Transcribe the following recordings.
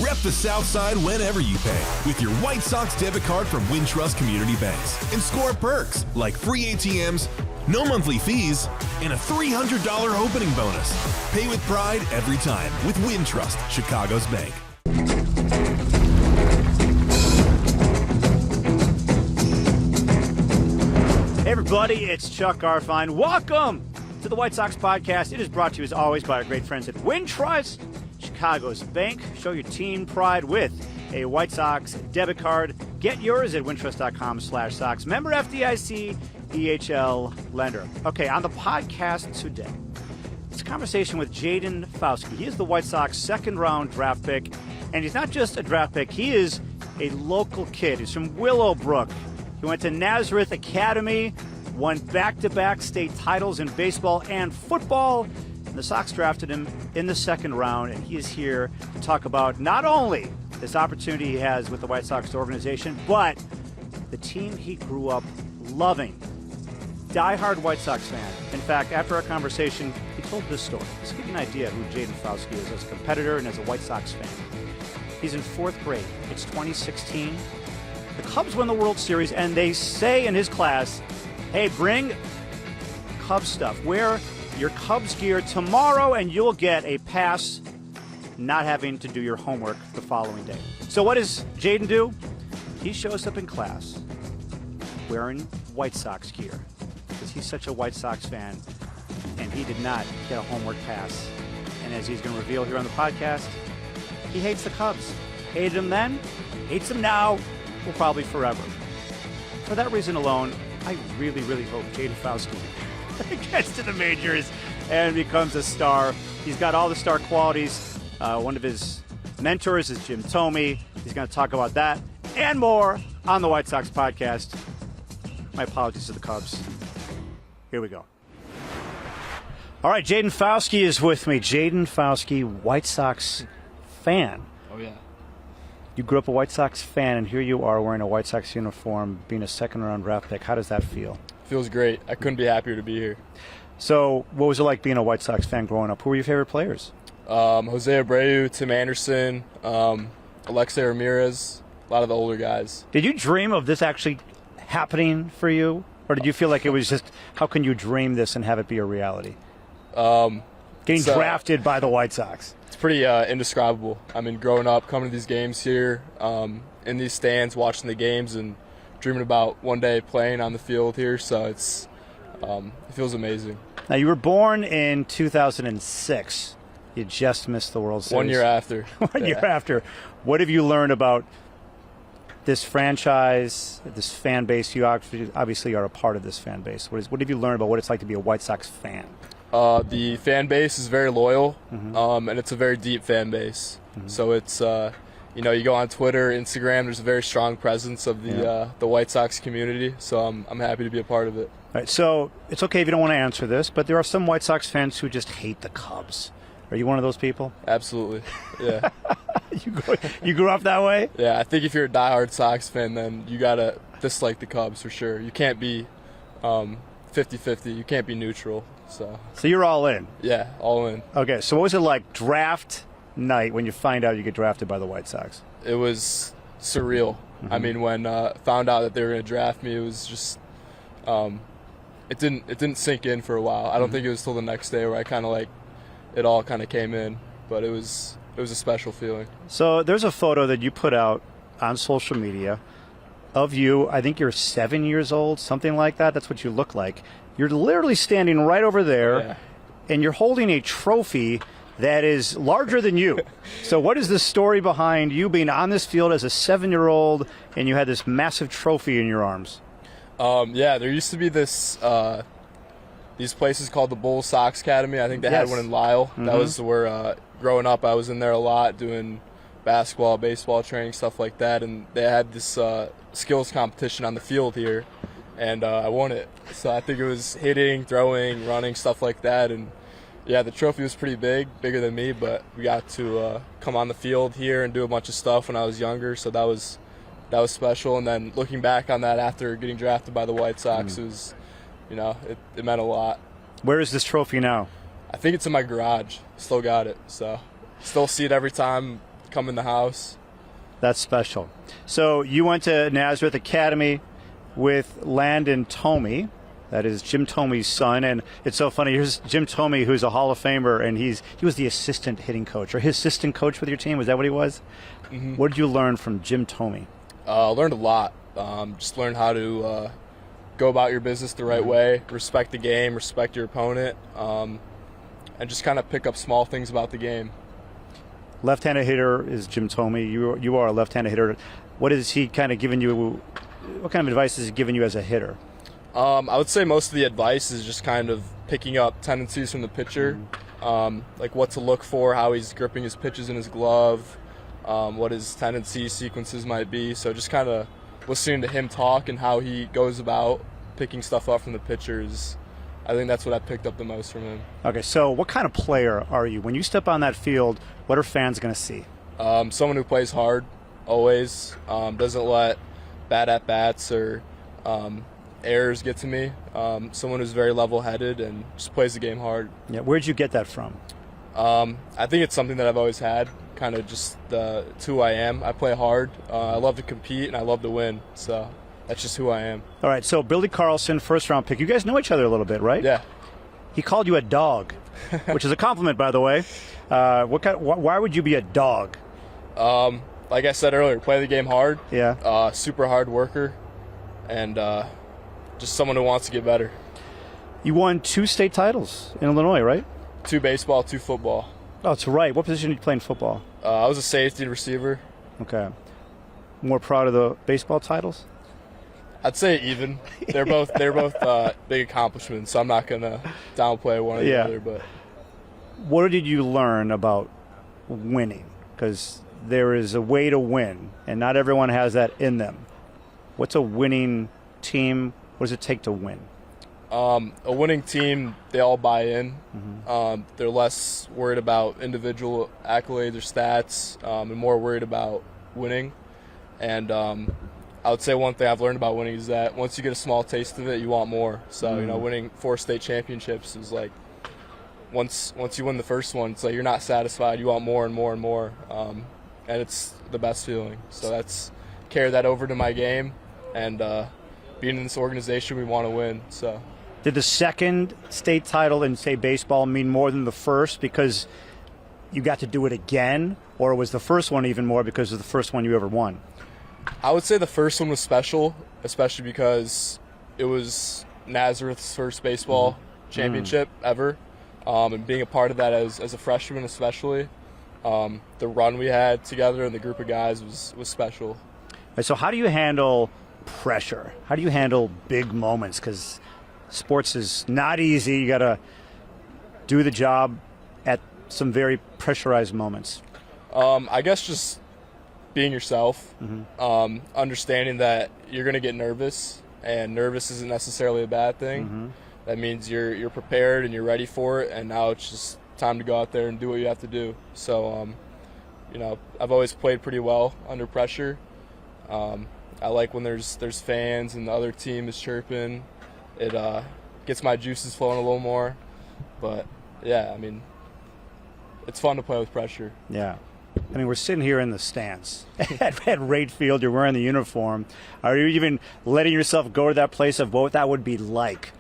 Rep the South Side whenever you pay with your White Sox debit card from Wintrust Community Banks and score perks like free ATMs, no monthly fees, and a $300 opening bonus. Pay with pride every time with Wintrust, Chicago's bank. Hey everybody, it's Chuck Garfien. Welcome to the White Sox Podcast. It is brought to you as always by our great friends at Wintrust, Chicago's bank. Show your team pride with a White Sox debit card. Get yours at wintrust.com/Sox. Member FDIC, EHL lender. Okay, on the podcast today, it's a conversation with Jaden Fauske. He is the White Sox second-round draft pick, and he's not just a draft pick. He is a local kid. He's from Willowbrook. He went to Nazareth Academy, won back-to-back state titles in baseball and football. And the Sox drafted him in the second round, and he is here to talk about not only this opportunity he has with the White Sox organization, but the team he grew up loving. Die-hard White Sox fan. In fact, after our conversation, he told this story. Let's give you an idea of who Jaden Fauske is as a competitor and as a White Sox fan. He's in fourth grade. It's 2016. The Cubs win the World Series, and they say in his class, hey, bring Cubs stuff. Wear your Cubs gear tomorrow, and you'll get a pass not having to do your homework the following day. So what does Jaden do? He shows up in class wearing White Sox gear because he's such a White Sox fan, and he did not get a homework pass. And as he's going to reveal here on the podcast, he hates the Cubs. Hated them then, hates them now, will probably forever. For that reason alone, I really, really hope Jaden Fauske gets to the majors and becomes a star. He's got all the star qualities. One of his mentors is Jim Thome. He's going to talk about that and more on the White Sox Podcast. My apologies to the Cubs. Here we go. All right, Jaden Fauske is with me. Jaden Fauske, White Sox fan. Oh, yeah. You grew up a White Sox fan, and here you are wearing a White Sox uniform, being a second-round draft pick. How does that feel? Feels great. I couldn't be happier to be here. So what was it like being a White Sox fan growing up? Who were your favorite players? �奧𝗶𝗶𝗟, Tim Anderson, �奧𝗶𝘃 𝗵𝗂, a lot of the older guys. Did you dream of this actually happening for you? Or did you feel like it was just, how can you dream this and have it be a reality? Getting drafted by the White Sox. It's pretty indescribable. I mean, growing up, coming to these games here, in these stands, watching the games, and dreaming about one day playing on the field here. So it feels amazing. Now, you were born in 2006. You just missed the World Series. 1 year after. One year after. What have you learned about this franchise, this fan base? You obviously are a part of this fan base. What have you learned about what it's like to be a White Sox fan? The fan base is very loyal, and it's a very deep fan base. So it's, you go on Twitter, Instagram, there's a very strong presence of the White Sox community, so I'm happy to be a part of it. All right, so it's okay if you don't want to answer this, but there are some White Sox fans who just hate the Cubs. Are you one of those people? Absolutely, yeah. You grew up that way? Yeah, I think if you're a diehard Sox fan, then you got to dislike the Cubs for sure. You can't be 50-50. You can't be neutral. So you're all in? Yeah, all in. Okay, so what was it like draft night when you find out you get drafted by the White Sox? It was surreal. I mean, when found out that they were going to draft me, it was just it didn't sink in for a while. I don't think it was till the next day where I kind of like it all kind of came in, but it was a special feeling. So there's a photo that you put out on social media of you. I think you're 7 years old, something like that. That's what you look like. You're literally standing right over there, and you're holding a trophy that is larger than you. So what is the story behind you being on this field as a 7-year-old, and you had this massive trophy in your arms? Yeah, there used to be this these places called the White Sox Academy. I think they had one in Lisle. That was where, growing up, I was in there a lot doing basketball, baseball training, stuff like that, and they had this skills competition on the field here, and I won it. So I think it was hitting, throwing, running, stuff like that, and yeah, the trophy was pretty big, bigger than me, but we got to come on the field here and do a bunch of stuff when I was younger, so that was special. And then looking back on that after getting drafted by the White Sox, it was, it meant a lot. Where is this trophy now? I think it's in my garage. Still got it, so still see it every time come in the house. That's special. So you went to Nazareth Academy with Jaden Thome. That is Jim Thome's son, and it's so funny. Here's Jim Thome, who's a Hall of Famer, and he was the assistant hitting coach, or his assistant coach with your team. Was that what he was? Mm-hmm. What did you learn from Jim Thome? Learned a lot. Just learned how to go about your business the right way, respect the game, respect your opponent, and just kind of pick up small things about the game. Left-handed hitter is Jim Thome. You are a left-handed hitter. What is he kind of giving you? What kind of advice is he giving you as a hitter? I would say most of the advice is just kind of picking up tendencies from the pitcher, like what to look for, how he's gripping his pitches in his glove, what his tendency sequences might be. So just kind of listening to him talk and how he goes about picking stuff up from the pitchers. I think that's what I picked up the most from him. Okay, so what kind of player are you? When you step on that field, what are fans going to see? Someone who plays hard, always, doesn't let bad at-bats or errors get to me. Someone who's very level-headed and just plays the game hard. Yeah, where'd you get that from? I think it's something that I've always had, kind of just it's who I am. I play hard. I love to compete, and I love to win, so that's just who I am. All right, so Billy Carlson, first-round pick. You guys know each other a little bit, right? Yeah. He called you a dog, which is a compliment, by the way. Why would you be a dog? Like I said earlier, play the game hard. Yeah. Super hard worker, and just someone who wants to get better. You won 2 state titles in Illinois, right? 2 baseball, 2 football. Oh, that's right. What position did you play in football? I was a safety and receiver. Okay. More proud of the baseball titles? I'd say even. They're both big accomplishments, so I'm not gonna downplay one or the other. But what did you learn about winning? Because there is a way to win, and not everyone has that in them. What's a winning team? What does it take to win? A winning team, they all buy in. Mm-hmm. They're less worried about individual accolades or stats, and more worried about winning. And I would say one thing I've learned about winning is that once you get a small taste of it, you want more. So, winning 4 state championships is like, once you win the first one, it's like you're not satisfied. You want more and more and more. And it's the best feeling. So that's carry that over to my game. And being in this organization, we want to win. So, did the second state title in, say, baseball mean more than the first because you got to do it again? Or was the first one even more because of the first one you ever won? I would say the first one was special, especially because it was Nazareth's first baseball championship ever. And being a part of that as a freshman especially, the run we had together and the group of guys was special. Right, so how do you handle pressure? How do you handle big moments? Because sports is not easy. You got to do the job at some very pressurized moments. I guess just being yourself, understanding that you're going to get nervous, and nervous isn't necessarily a bad thing. That means you're prepared and you're ready for it, and now it's just time to go out there and do what you have to do. So, I've always played pretty well under pressure. I like when there's fans and the other team is chirping. It gets my juices flowing a little more. But, yeah, I mean, it's fun to play with pressure. Yeah. I mean, we're sitting here in the stands at Wright Field. You're wearing the uniform. Are you even letting yourself go to that place of what that would be like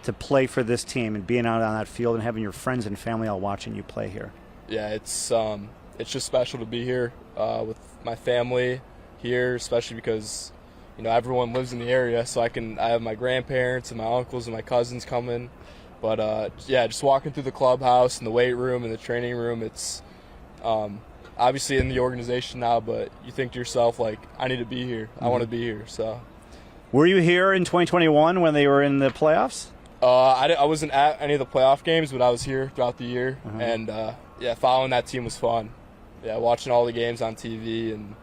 to play for this team and being out on that field and having your friends and family all watching you play here? Yeah, it's just special to be here with my family here, especially because everyone lives in the area. So I have my grandparents and my uncles and my cousins coming. But just walking through the clubhouse and the weight room and the training room, it's obviously in the organization now, but you think to yourself, like, I need to be here. I want to be here. So, were you here in 2021 when they were in the playoffs? I wasn't at any of the playoff games, but I was here throughout the year. And, following that team was fun. Yeah, watching all the games on TV. And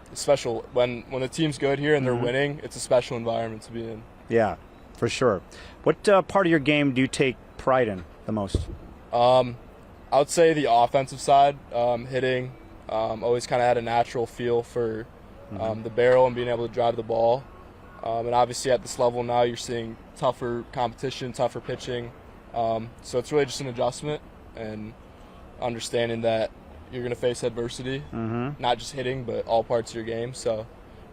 it's special. When the team's good here and they're winning, it's a special environment to be in. Yeah, for sure. What part of your game do you take pride in the most? I would say the offensive side, hitting. Always kind of had a natural feel for the barrel and being able to drive the ball. And obviously at this level now you're seeing tougher competition, tougher pitching. So it's really just an adjustment and understanding that you're going to face adversity, not just hitting, but all parts of your game. So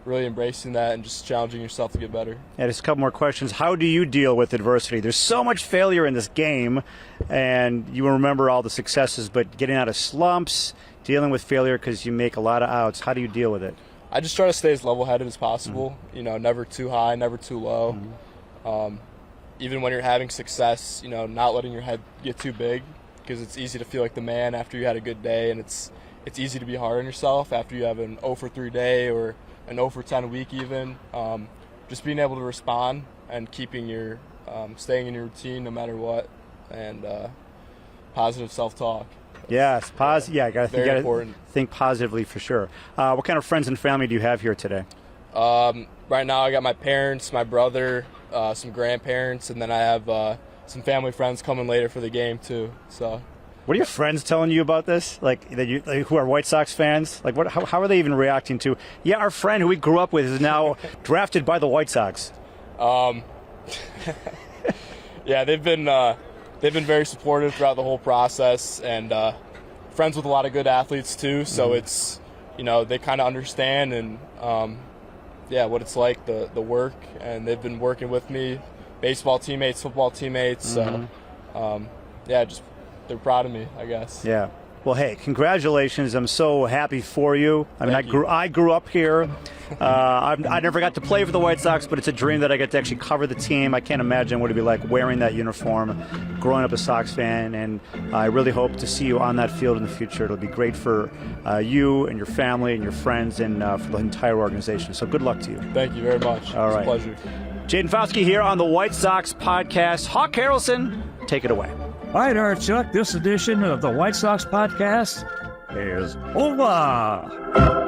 really embracing that and just challenging yourself to get better. Yeah, just a couple more questions. How do you deal with adversity? There's so much failure in this game, and you remember all the successes, but getting out of slumps, dealing with failure because you make a lot of outs, how do you deal with it? I just try to stay as level-headed as possible, you know, never too high, never too low. Even when you're having success, you know, not letting your head get too big, because it's easy to feel like the man after you had a good day, and it's easy to be hard on yourself after you have an 0 for 3 day or an 0 for 10 week even. Just being able to respond and keeping your staying in your routine no matter what, and positive self-talk. Yes, yeah, you got to think positively for sure. What kind of friends and family do you have here today? Right now I got my parents, my brother, some grandparents, and then I have some family friends coming later for the game too. So, what are your friends telling you about this? Like who are White Sox fans? Like, how are they even reacting to? Yeah, our friend who we grew up with is now drafted by the White Sox. Yeah, they've been very supportive throughout the whole process, and friends with a lot of good athletes too. So it's, you know, they kind of understand and what it's like, the work, and they've been working with me, baseball teammates, football teammates. So just they're proud of me, I guess. Yeah. Well, hey, congratulations! I'm so happy for you. I mean, I grew up here. I never got to play for the White Sox, but it's a dream that I get to actually cover the team. I can't imagine what it'd be like wearing that uniform, growing up a Sox fan, and I really hope to see you on that field in the future. It'll be great for you and your family and your friends, and for the entire organization. So good luck to you. Thank you very much. All right. It's a pleasure. Jaden Fauske here on the White Sox Podcast. 𝗗cie 𝗿𝗀𝗟, take it away. All right, Chuck, this edition of the White Sox Podcast is over.